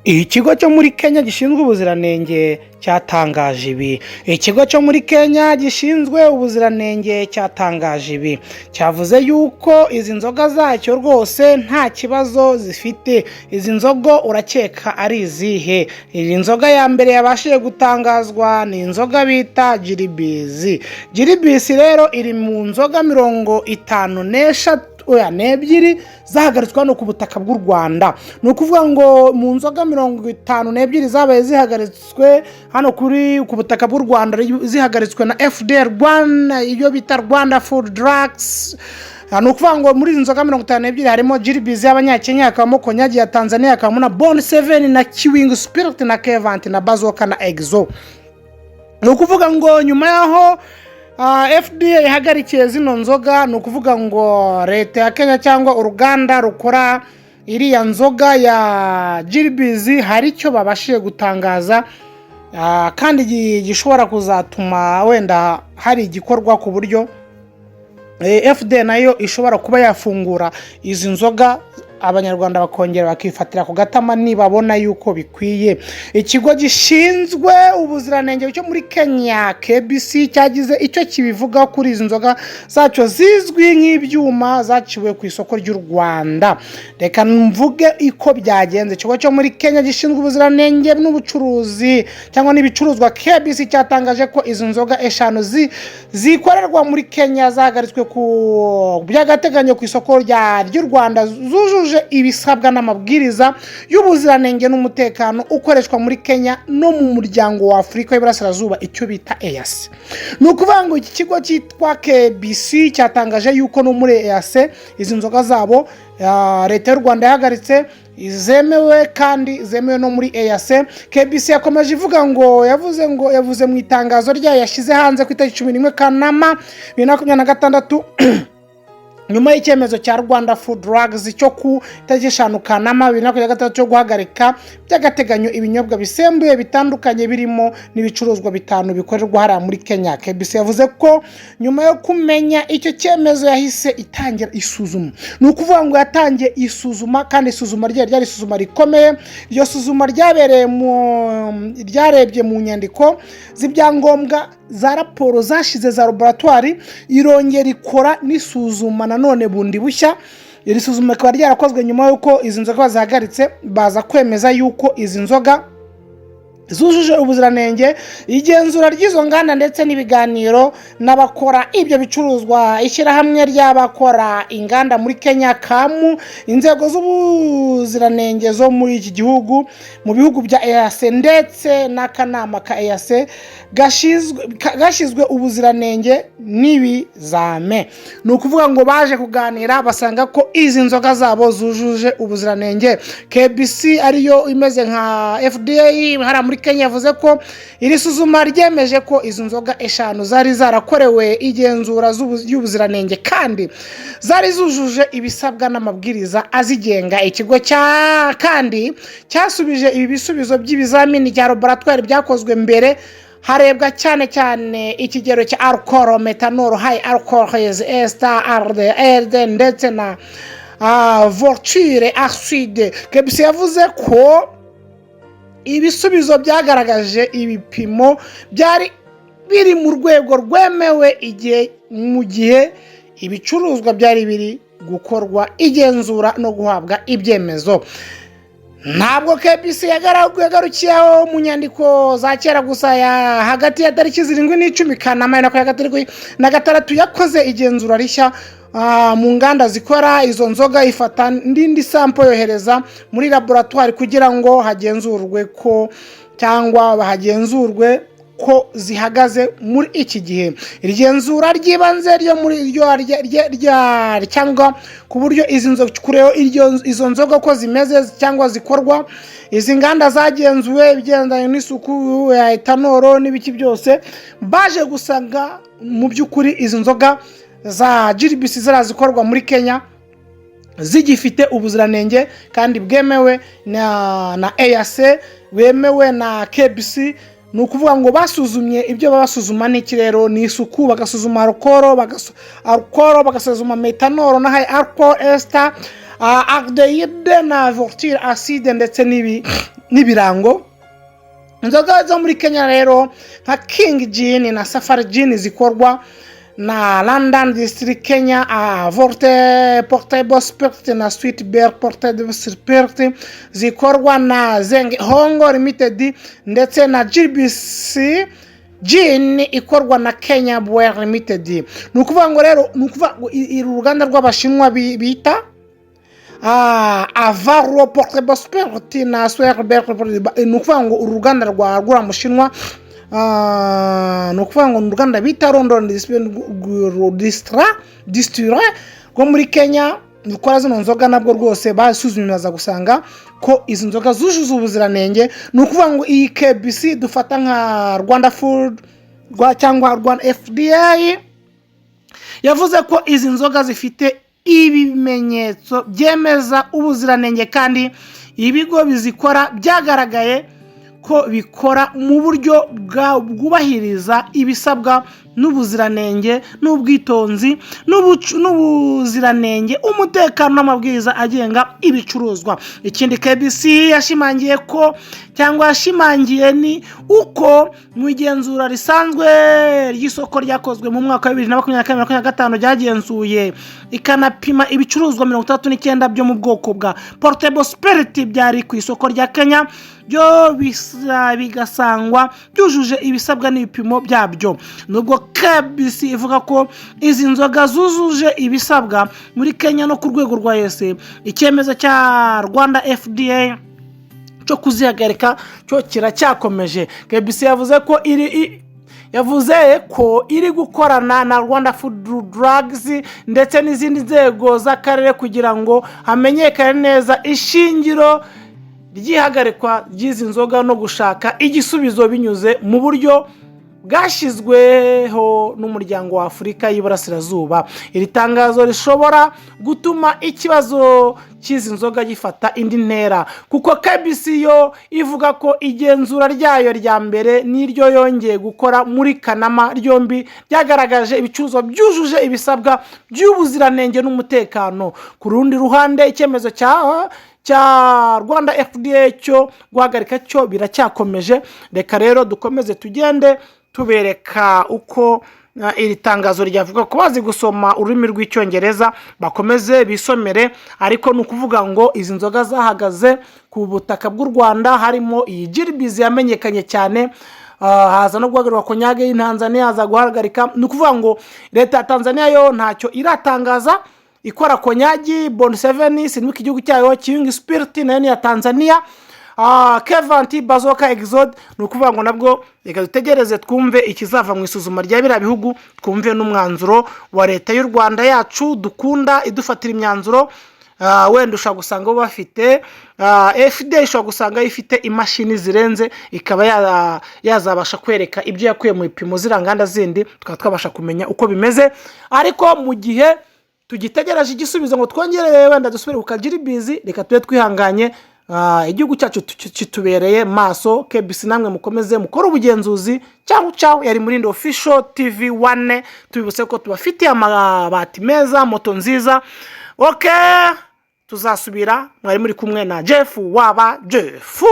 Ikigo cyo muri Kenya gishinzwe ubuziranenge cyatangaje ibi. Ikigo cyo muri Kenya gishinzwe ubuziranenge cyatangaje ibi. Cyavuze yuko izi nzoga zacyo rwose nta kibazo zifite. Izi nzoga urakeka ari izihe? Iyi nzoga ya mbere yabashije gutangazwa ni inzoga bita Gilbis. Gilbis rero iri mu nzoga 52 zahagaritswe hano ku butaka bw'u Rwanda. Ni ukuvuga ngo mu nzoga 52 zabaye zihagaritswe hano ku butaka bw'u Rwanda, zihagaritswe na FDA Rwanda, iyo bita Rwanda Food Drugs. Ni ukuvuga ngo muri izi nzoga 52 harimo Gilbis y'Abanyakenya, hakabamo Konyagi ya Tanzania, hakabamo na Bon 7 na Kiwing Spirit na Kevant na Bazoka na Exo. Ni ukuvuga ngo nyuma yaho FDA ihagarikiye zino nzoga, ni ukuvuga ngo leta ya Kenya cyangwa uruganda rukora iriya nzoga ya Gilbis hari icyo babashije gutangaza, kandi gishobora kuzatuma wenda hari igikorwa ku buryo FDA nayo ishobora kuba yafungura izi nzoga abanyarwanda bakongera bakifatira ku gatama nibabona yuko bikwiye. Ikigo gishinzwe ubuziranenge cyo muri Kenya KBC cyagize icyo kibivuga kuri izi nzoga zacyo zizwi nk'ibyuma zaciwe ku isoko ry'u Rwanda. Reka mvuge iko byagenze. Ikigo cyo muri Kenya gishinzwe ubuziranenge n'ubucuruzi cyangwa n'ibicuruzwa KBC cyatangaje ko izi nzoga 5 zikorerwa muri Kenya zahagaritswe ku by'agateganyo ku isoko ry'u Rwanda zujuje ibisabwa n'amabwiriza y'ubuziranenge n'umutekano ukoreshwa muri Kenya no mu muryango wa Afurika y'Iburasirazuba, icyo bita EAC. Ni ukuvuga ngo iki kigo cyitwa KBC cyatangaje yuko no muri EAC izi nzoga zabo leta y'u Rwanda yahagaritse zemewe kandi zemewe no muri EAC. KBC yakomeje ivuga ngo yavuze mu itangazo ryayo yashyize hanze ku itariki 11 Kanama 2026 nyuma y'icyemezo cya Rwanda Food Drugs cyo ku itariki 5 Kanama 2023 cyo guhagarika by'agateganyo ibinyobwa bisembuye bitandukanye birimo n'ibicuruzwa 5 bikorerwa hariya muri Kenya. KBC yavuze ko nyuma yo kumenya icyo cyemezo yahise itangira isuzuma. Ni ukuvuga ngo yatangiye isuzuma, kandi isuzuma ryari isuzuma rikomeye. Iryo suzuma ryarebye mu nyandiko z'ibyangombwa za raporo zashize za laboratoire, irongera ikora n'isuzuma nanone bundi bushya. Iri suzuma rikaba ryarakozwe nyuma y'uko izi nzoga zahagaritse, baza kwemeza yuko izi nzoga zujuje ubuziranenge. Igenzura ry'izo nganda ndetse n'ibiganiro n'abakora ibyo bicuruzwa, ishyirahamwe ry'abakora inganda muri Kenya KAMU, inzego z'ubuziranenge zo muri iki gihugu, mu bihugu bya EAC ndetse n'akanama ka EAC gashyizwe ubuziranenge n'ibizame. Ni ukuvuga ngo baje kuganira basanga ko izi nzoga zabo zujuje ubuziranenge. KBC ariyo imeze nka FDA hariya muri Kenya yavuze ko iri suzuma ryemeje ko izi nzoga 5 zari zarakorewe igenzura y'ubuziranenge kandi zari zujuje ibisabwa n'amabwiriza azigenga. Ikigo kandi cyasubije ibi bisubizo by'ibizamini cya laboratoire byakozwe mbere, harebwa cyane ikigero cya alcohol, methanol, high alcohols, ester, aldehyde ndetse na volatile acide. KBC yavuze ko ibisubizo byagaragaje ibipimo byari biri mu rwego rwemewe mu gihe ibicuruzwa byari biri gukorwa igenzura no guhabwa ibyemezo. Ntabwo KBC yagarukiyeho mu nyandiko za kera gusa, ya hagati ya tariki 7 n'icumi Kanama 2026 yakoze igenzura rishya mu nganda zikora izo nzoga, ifata ndindi sample yohereza muri laboratoire kugira ngo hagenzurwe ko zihagaze muri iki gihe. Irigenzura ryibanze ryo muri cyangwa ku buryo izo nzoga ko zimeze cyangwa zikorwa. Izi nganda zagenzuwe ibigendanye n'isuku ya etanol n'ibiki byose, baje gusanga mu by'ukuri izi nzoga za Gilbis zirazikorwa muri Kenya zigifite ubuziranenge kandi bwemewe na EAC, bemewe na KBC. Ni ukuvuga ngo basuzumye ibyo babasuzuma n'iki rero ni isuku, bagasuzuma alcohol, bagasuzuma methanol na high alcohol ester, aldehyde na voltire acide ndetse n'ibirango. Inzoga zo muri Kenya rero nka King Gin na Safari Gin zikorwa na London District Kenya, Portable Spirit na Sweet Bear Portable Spirit zikorwa na Zeng Hongo Limited ndetse na GBC Gin ikorwa na Kenya Brewery Limited. Nukuvuga ngo rero uruganda rw'abashinwa bita Avaro Portable Spirit na Sweet Bear. Nukuvuga ngo uruganda rwa mushinwa nukuvuga ngo uruganda bita London Distillery rwo muri Kenya rukora zino nzoga nabwo rwose basuzumiraza gusanga ko izi nzoga zujuje ubuziranenge. Nukuvuga ngo iyi KBC dufata nka Rwanda Food cyangwa Rwanda FDA yavuze ko izi nzoga zifite ibimenyetso byemeza ubuziranenge kandi ibigo bizikora byagaragaye ko bikora mu buryo bwubahiriza ibisabwa n'ubuziranenge n'ubwitonzi n'ubuziranenge, umutekano n'amabwiriza agenga ibicuruzwa. Ikindi KBC yashimangiye ni uko mu igenzura risanzwe ry'isoko ryakozwe mu mwaka wa 2024-2025 ryagenzuye ikanapima ibicuruzwa 39 byo mu bwoko bwa Portable Spirit byari ku isoko rya Kenya byo bigasangwa byujuje ibisabwa n'ibipimo byabyo. Nubwo KBC ivuga ko izi nzoga zujuje ibisabwa muri Kenya no ku rwego rwa yese, icyemezo cya Rwanda FDA cyo kuzihagarika cyo kiracyakomeje. KBC yavuze ko iri gukorana na Rwanda Food Drugs ndetse n'izindi nzego z'akarere kugira ngo hamenyekane neza ishingiro ry'ihagarikwa ry'izi nzoga no gushaka igisubizo binyuze mu buryo bwashyizweho n'umuryango wa Afurika y'Iburasirazuba. Iri tangazo rishobora gutuma ikibazo cy'izi nzoga gifata indi ntera, kuko KBC yo ivuga ko igenzura ryayo rya mbere n'iryo yongeye gukora muri Kanama ryombi ryagaragaje ibicuruzwa byujuje ibisabwa by'ubuziranenge n'umutekano. Ku rundi ruhande icyemezo cya Rwanda FDA cyo guhagarika cyo biracyakomeje. Reka rero dukomeze tugende tubereka uko iri tangazo ryavuga ko bazi gusoma ururimi rw'icyongereza bakomeze bisomere. Ariko nukuvuga ngo izi nzoga zahagaze ku butaka bw'u Rwanda harimo iyi GBC yamenyekanye cyane, haza no guhagarikwa konyage y'Tanzania haza guhagarika. Nukuvuga ngo leta ya Tanzania yo ntacyo iratangaza, ikora konyagi Bond 7 sinimwe igihugu cyayo King Spirit nayo ya Tanzania, Kevanti Bazoka Exode. Nukuvuga ngo nabwo reka dutegereze twumve ikizava mu isuzuma rya bira bihugu, twumve n'umwanzuro wa leta y'u Rwanda yacu dukunda idufatira imyanzuro. Wenda ushaka gusanga bafite FDA ishobora gusanga ifite imashini zirenze, ikaba yazabasha kwereka ibyo yakuye mu ipimo ziranganda zindi, twabasha kumenya uko bimeze. Ariko mu gihe tugitegereje igisubizo ngo twongere wenda dusubire ku GBC, reka tube twihanganye. Igihugu cyacu kitubereye maso. KBC namwe mukomeze mukora ubugenzuzi. Ciao yari muri Official TV 1. Tubibutse ko tubafitiye amabati meza, moto nziza. Okay, tuzasubira. Mwari muri kumwe na Jeff waba Jeff.